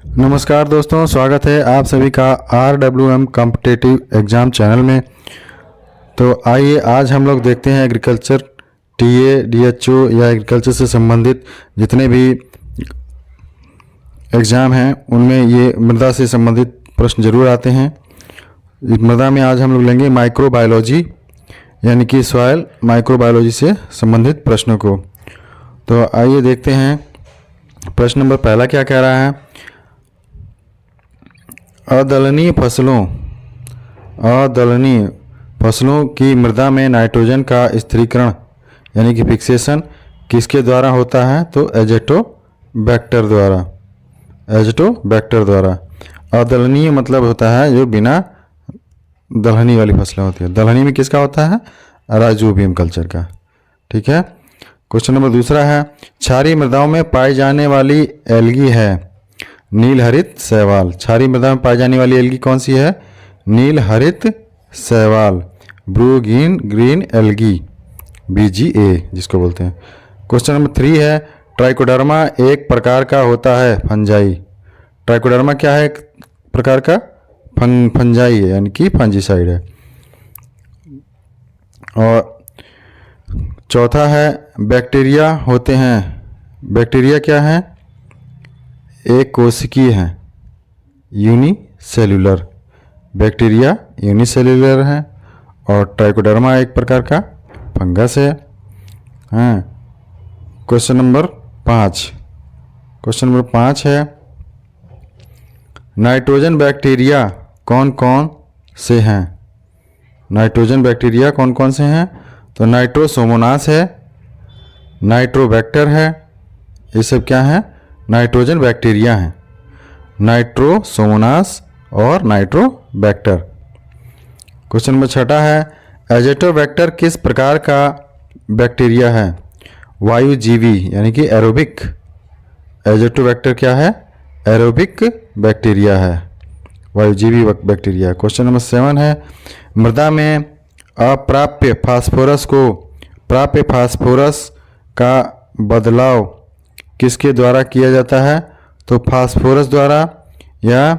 नमस्कार दोस्तों, स्वागत है आप सभी का RWM कॉम्पिटिटिव एग्ज़ाम चैनल में। तो आइए आज हम लोग देखते हैं एग्रीकल्चर टीए, DHO या एग्रीकल्चर से संबंधित जितने भी एग्ज़ाम हैं उनमें ये मृदा से संबंधित प्रश्न जरूर आते हैं। मृदा में आज हम लोग लेंगे माइक्रोबायोलॉजी यानी कि सॉइल माइक्रोबायोलॉजी से संबंधित प्रश्नों को। तो आइए देखते हैं प्रश्न नंबर पहला क्या कह रहा है। अदलनीय फसलों की मृदा में नाइट्रोजन का स्थिरीकरण यानी कि फिक्सेशन किसके द्वारा होता है? तो एज़ोटोबैक्टर द्वारा। अदलनीय मतलब होता है जो बिना दलहनी वाली फसलें होती है। दलहनी में किसका होता है? राइजोबियम कल्चर का। ठीक है। क्वेश्चन नंबर दूसरा है, क्षारीय मृदाओं में पाई जाने वाली एल्गी है नील हरित शैवाल। क्षारीय मृदा में पाई जाने वाली एल्गी कौन सी है? नील हरित शैवाल, ब्लू ग्रीन एल्गी, BGA जिसको बोलते हैं। क्वेश्चन नंबर 3 है, ट्राइकोडर्मा एक प्रकार का होता है फंजाई। ट्राइकोडर्मा क्या है? एक प्रकार का फंजाई है यानी कि फंजीसाइड है। और चौथा है, बैक्टीरिया होते हैं। बैक्टीरिया क्या है? एक कोशिकीय है, यूनिसेल्युलर। बैक्टीरिया यूनिसेल्युलर है और ट्राइकोडर्मा एक प्रकार का फंगस है। हाँ। क्वेश्चन नंबर 5 है, नाइट्रोजन बैक्टीरिया कौन कौन से हैं? नाइट्रोजन बैक्टीरिया कौन कौन से हैं? तो नाइट्रोसोमोनास है, नाइट्रोबैक्टर है, ये सब क्या है? नाइट्रोजन बैक्टीरिया हैं। नाइट्रोसोमोनास और नाइट्रोबैक्टर। क्वेश्चन नंबर 6 है, एज़ोटोबैक्टर किस प्रकार का बैक्टीरिया है? वायुजीवी यानी कि एरोबिक। एज़ोटोबैक्टर क्या है? एरोबिक बैक्टीरिया है, वायुजीवी बैक्टीरिया। क्वेश्चन नंबर 7 है, मृदा में अप्राप्य फास्फोरस का बदलाव किसके द्वारा किया जाता है? तो फास्फोरस द्वारा या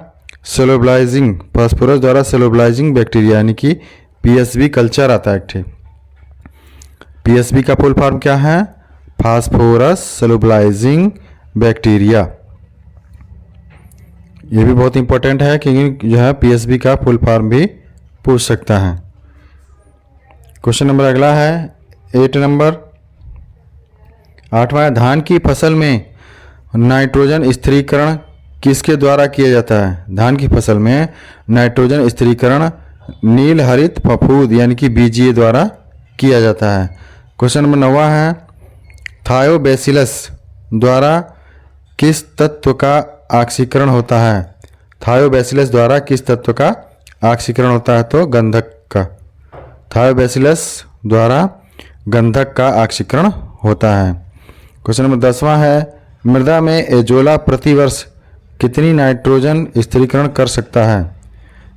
फास्फोरस द्वारा सेलोब्लाइजिंग बैक्टीरिया यानी कि PSB कल्चर आता है। ठीक, PSB का फुल फॉर्म क्या है? Phosphorus solubilising bacteria. ये भी बहुत इंपॉर्टेंट है क्योंकि जो है PSB का फुल फॉर्म भी पूछ सकता है। क्वेश्चन नंबर अगला है 8 नंबर। 8वां, धान की फसल में नाइट्रोजन स्थिरीकरण किसके द्वारा किया जाता है? धान की फसल में नाइट्रोजन स्थिरीकरण नील हरित फफूंद यानी कि BGA द्वारा किया जाता है। क्वेश्चन नंबर 9 है, थायोबैसिलस द्वारा किस तत्व का ऑक्सीकरण होता है? थायोबैसिलस द्वारा किस तत्व का ऑक्सीकरण होता है? तो गंधक का। थायोबैसिलस द्वारा गंधक का ऑक्सीकरण होता है। क्वेश्चन नंबर 10वां है, मृदा में एजोला प्रतिवर्ष कितनी नाइट्रोजन स्थिरीकरण कर सकता है?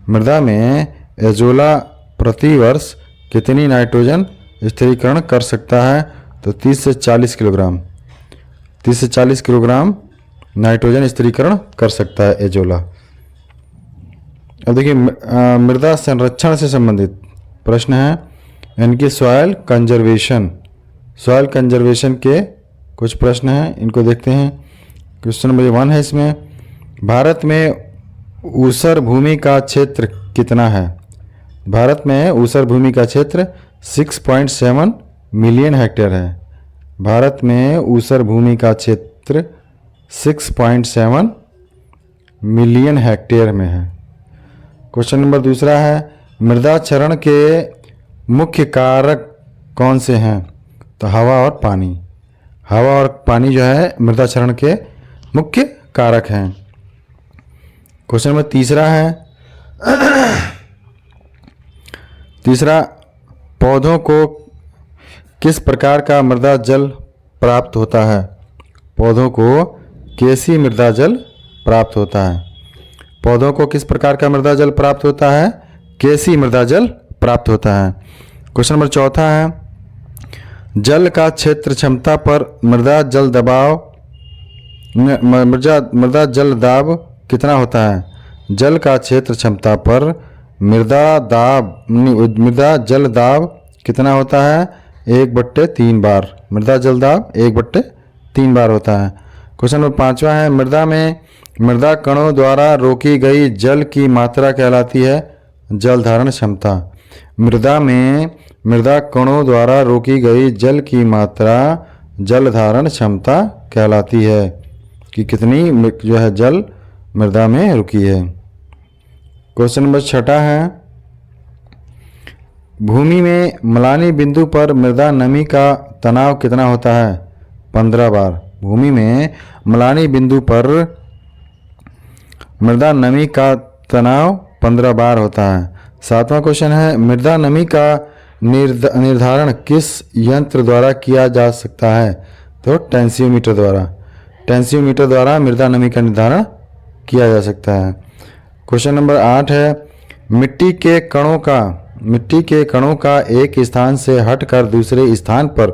मृदा में एजोला प्रतिवर्ष कितनी नाइट्रोजन स्थिरीकरण कर सकता है? तो 30 से 40 किलोग्राम। 30 से 40 किलोग्राम नाइट्रोजन स्थिरीकरण कर सकता है एजोला। अब देखिए मृदा संरक्षण से संबंधित प्रश्न है यानी कि सॉइल कंजर्वेशन के कुछ प्रश्न हैं, इनको देखते हैं। क्वेश्चन नंबर 1 है इसमें, भारत में ऊसर भूमि का क्षेत्र कितना है? भारत में ऊसर भूमि का क्षेत्र 6.7 मिलियन हेक्टेयर है। भारत में ऊसर भूमि का क्षेत्र 6.7 मिलियन हेक्टेयर में है। क्वेश्चन नंबर 2 है, मृदा क्षरण के मुख्य कारक कौन से हैं? तो हवा और पानी जो है मृदा क्षरण के मुख्य कारक हैं। क्वेश्चन नंबर 3 है, पौधों को किस प्रकार का मृदा जल प्राप्त होता है? पौधों को कैसी मृदा जल प्राप्त होता है? पौधों को किस प्रकार का मृदा जल प्राप्त होता है? कैसी मृदा जल प्राप्त होता है। क्वेश्चन नंबर 4 है, जल का क्षेत्र क्षमता पर मृदा जल दाब कितना होता है? जल का क्षेत्र क्षमता पर मृदा जल दाब कितना होता है? 1/3 बार। मृदा जल दाब 1/3 बार होता है। क्वेश्चन नंबर 5वां है, मृदा में मृदा कणों द्वारा रोकी गई जल की मात्रा कहलाती है जल धारण क्षमता। मृदा में मृदा कणों द्वारा रोकी गई जल की मात्रा जल धारण क्षमता कहलाती है कि कितनी जो है जल मृदा में रुकी है। क्वेश्चन नंबर 6 है, भूमि में मलानी बिंदु पर मृदा नमी का तनाव कितना होता है? 15 बार। भूमि में मलानी बिंदु पर मृदा नमी का तनाव 15 बार होता है। 7वां क्वेश्चन है, मृदा नमी का निर्धारण किस यंत्र द्वारा किया जा सकता है? तो टेंसियोमीटर द्वारा। टेंसियोमीटर द्वारा मृदा नमी का निर्धारण किया जा सकता है। क्वेश्चन नंबर 8 है, मिट्टी के कणों का एक स्थान से हटकर दूसरे स्थान पर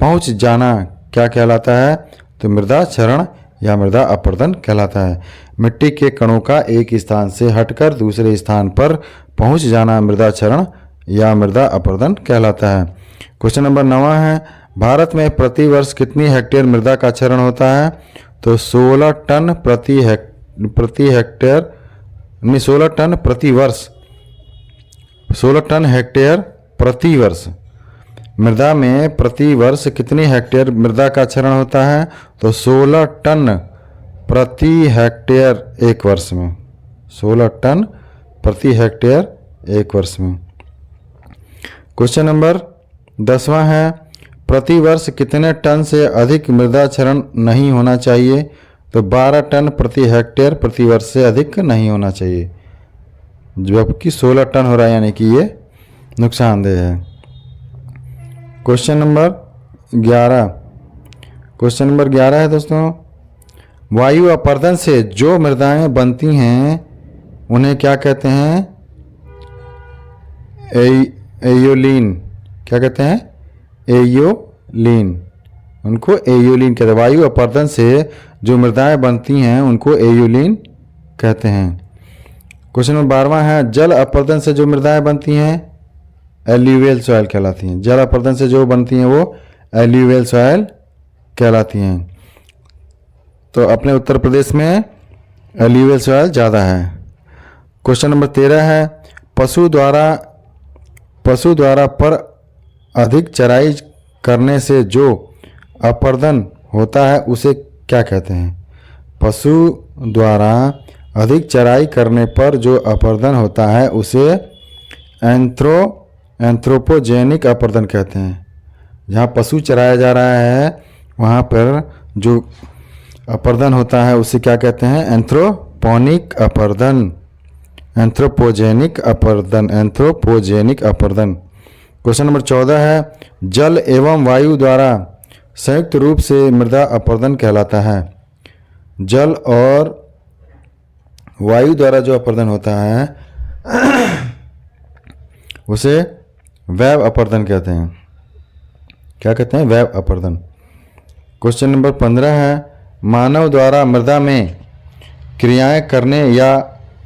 पहुंच जाना क्या कहलाता है? तो मृदा क्षरण या मृदा अपरदन कहलाता है। मिट्टी के कणों का एक स्थान से हटकर दूसरे स्थान पर पहुंच जाना मृदा क्षरण या मृदा अपरदन कहलाता है। क्वेश्चन नंबर 9 है, भारत में प्रति वर्ष कितनी हेक्टेयर मृदा का क्षरण होता है? तो 16 टन प्रति हेक्टेयर 16 टन प्रति वर्ष। 16 टन हेक्टेयर प्रति वर्ष। मृदा में प्रति वर्ष कितनी हेक्टेयर मृदा का क्षरण होता है? तो 16 टन प्रति हेक्टेयर एक वर्ष में। 16 टन प्रति हेक्टेयर एक वर्ष में। क्वेश्चन नंबर 10वां है, प्रति वर्ष कितने टन से अधिक मृदा क्षरण नहीं होना चाहिए? तो 12 टन प्रति हेक्टेयर प्रति वर्ष से अधिक नहीं होना चाहिए, जबकि 16 टन हो रहा है, यानी कि ये नुकसानदेह है। क्वेश्चन नंबर 11 है दोस्तों, वायु अपरदन से जो मृदाएं बनती हैं उन्हें क्या कहते हैं? एयोलीन। क्या कहते हैं? एयोलीन। उनको एयोलीन कहते हैं। वायु अपरदन से जो मृदाएं बनती हैं उनको एयोलीन कहते हैं। क्वेश्चन नंबर 12वां है, जल अपरदन से जो मृदाएं बनती हैं एल्यूवियल सॉइल कहलाती हैं। जल अपरदन से जो बनती हैं वो एल्यूवियल सॉइल कहलाती हैं। तो अपने उत्तर प्रदेश में एल्यूवियल सॉइल ज़्यादा है। क्वेश्चन नंबर 13 है, पशु द्वारा पर अधिक चराई करने से जो अपरदन होता है उसे क्या कहते हैं? पशु द्वारा अधिक चराई करने पर जो अपरदन होता है उसे एंथ्रोपोजेनिक अपरदन कहते हैं। जहाँ पशु चराया जा रहा है वहाँ पर जो अपरदन होता है उसे क्या कहते हैं? एंथ्रोपोजेनिक अपरदन। क्वेश्चन नंबर 14 है, जल एवं वायु द्वारा संयुक्त रूप से मृदा अपरदन कहलाता है। जल और वायु द्वारा जो अपरदन होता है उसे वैव अपरदन कहते हैं। क्या कहते हैं? वैव अपरदन। क्वेश्चन नंबर 15 है, मानव द्वारा मृदा में क्रियाएं करने या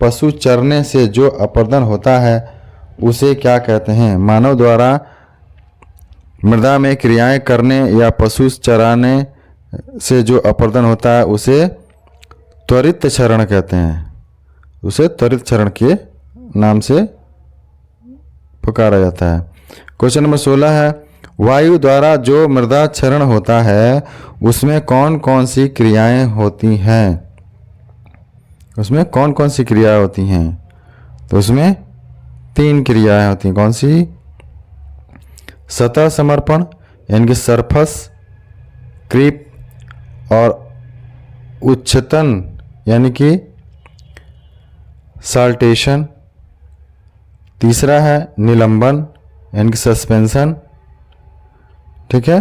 पशु चरने से जो अपरदन होता है उसे क्या कहते हैं? मानव द्वारा मृदा में क्रियाएं करने या पशु चराने से जो अपरदन होता है उसे त्वरित क्षरण कहते हैं। उसे त्वरित क्षरण के नाम से पुकारा जाता है। क्वेश्चन नंबर 16 है, वायु द्वारा जो मृदा क्षरण होता है उसमें कौन कौन सी क्रियाएं होती हैं? उसमें कौन कौन सी क्रियाएं होती हैं? तो उसमें 3 क्रियाएं होती हैं। कौन सी? सतह समर्पण यानी कि सरफस क्रीप, और उच्चतन यानी कि साल्टेशन। तीसरा है निलंबन यानी कि सस्पेंशन। ठीक है,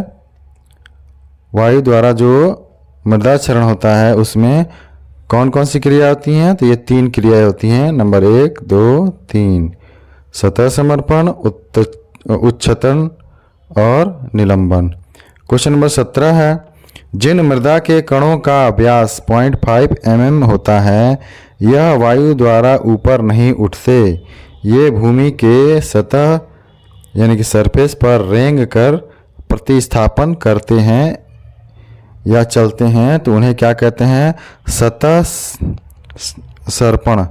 वायु द्वारा जो मृदा क्षरण होता है उसमें कौन कौन सी क्रिया होती हैं? तो ये 3 क्रियाएं होती हैं। नंबर 1, 2, 3, सतह समर्पण, उच्चतन और निलंबन। क्वेश्चन नंबर 17 है, जिन मृदा के कणों का व्यास 0.5 mm होता है यह वायु द्वारा ऊपर नहीं उठते। ये भूमि के सतह यानी कि सरफेस पर रेंग कर प्रतिस्थापन करते हैं या चलते हैं तो उन्हें क्या कहते हैं? सतह सर्पण,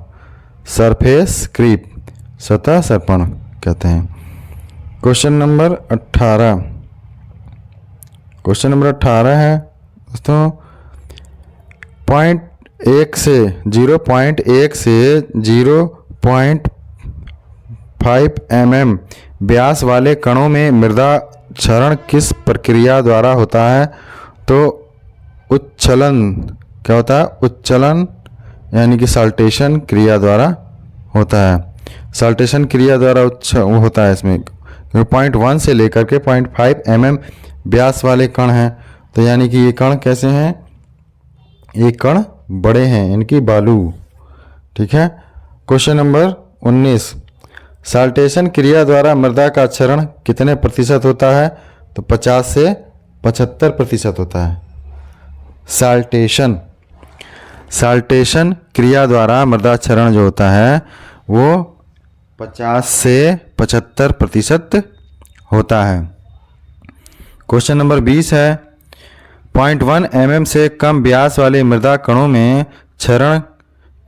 सरफेस क्रीप, सतह सर्पण कहते हैं। Question number 18। क्वेश्चन नंबर 18 है दोस्तों 0.1 से 0.5 mm व्यास वाले कणों में मृदा क्षरण किस प्रक्रिया द्वारा होता है? तो उच्चलन क्या होता है? उच्चलन यानी कि साल्टेशन क्रिया द्वारा होता है। साल्टेशन क्रिया द्वारा होता है इसमें 0.1 से लेकर के 0.5 mm व्यास वाले कण हैं। तो यानी कि ये कण कैसे हैं? ये कण बड़े हैं, इनकी बालू। ठीक है। Question number 19। साल्टेशन क्रिया द्वारा मृदा का क्षरण कितने प्रतिशत होता है? तो 50 से 75% होता है। साल्टेशन क्रिया द्वारा मृदा क्षरण जो होता है वो 50 से 75% होता है। क्वेश्चन नंबर 20 है 0.1 mm से कम व्यास वाले मृदा कणों में क्षरण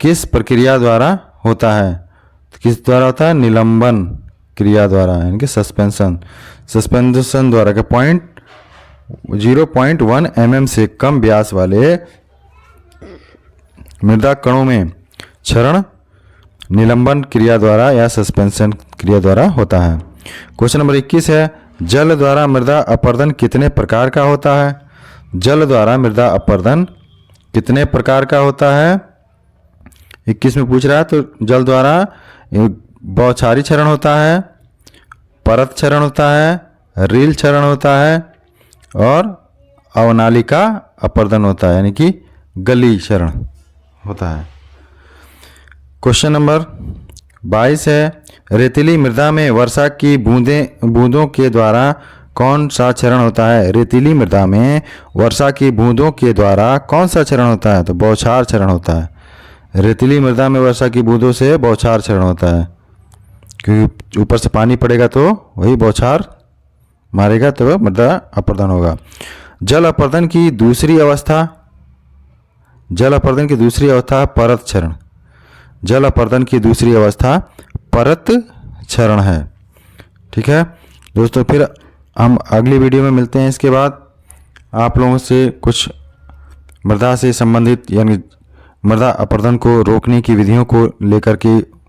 किस प्रक्रिया द्वारा होता है? किस द्वारा होता है? निलंबन क्रिया द्वारा यानी कि सस्पेंशन द्वारा के 0.1 mm से कम व्यास वाले मृदा कणों में क्षरण निलंबन क्रिया द्वारा या सस्पेंशन क्रिया द्वारा होता है। क्वेश्चन नंबर 21 है जल द्वारा मृदा अपरदन कितने प्रकार का होता है? जल द्वारा मृदा अपरदन कितने प्रकार का होता है? 21 में पूछ रहा है। तो जल द्वारा बौछारी क्षरण होता है, परत क्षरण होता है, रील क्षरण होता है और अवनालिका अपरदन होता है यानी कि गली क्षरण होता है। क्वेश्चन नंबर 22 है रेतीली मृदा में वर्षा की बूंदों के द्वारा कौन सा क्षरण होता है? रेतीली मृदा में वर्षा की बूंदों के द्वारा कौन सा क्षरण होता है? तो बौछार क्षरण होता है। रेतीली मृदा में वर्षा की बूंदों से बौछार क्षरण होता है क्योंकि ऊपर से पानी पड़ेगा तो वही बौछार मारेगा तो मृदा अपरदन होगा। जल अपरदन की दूसरी अवस्था परत क्षरण। जल अपरदन की दूसरी अवस्था परत क्षरण है। ठीक है दोस्तों, फिर हम अगली वीडियो में मिलते हैं। इसके बाद आप लोगों से कुछ मृदा से संबंधित यानी मृदा अपरदन को रोकने की विधियों को लेकर के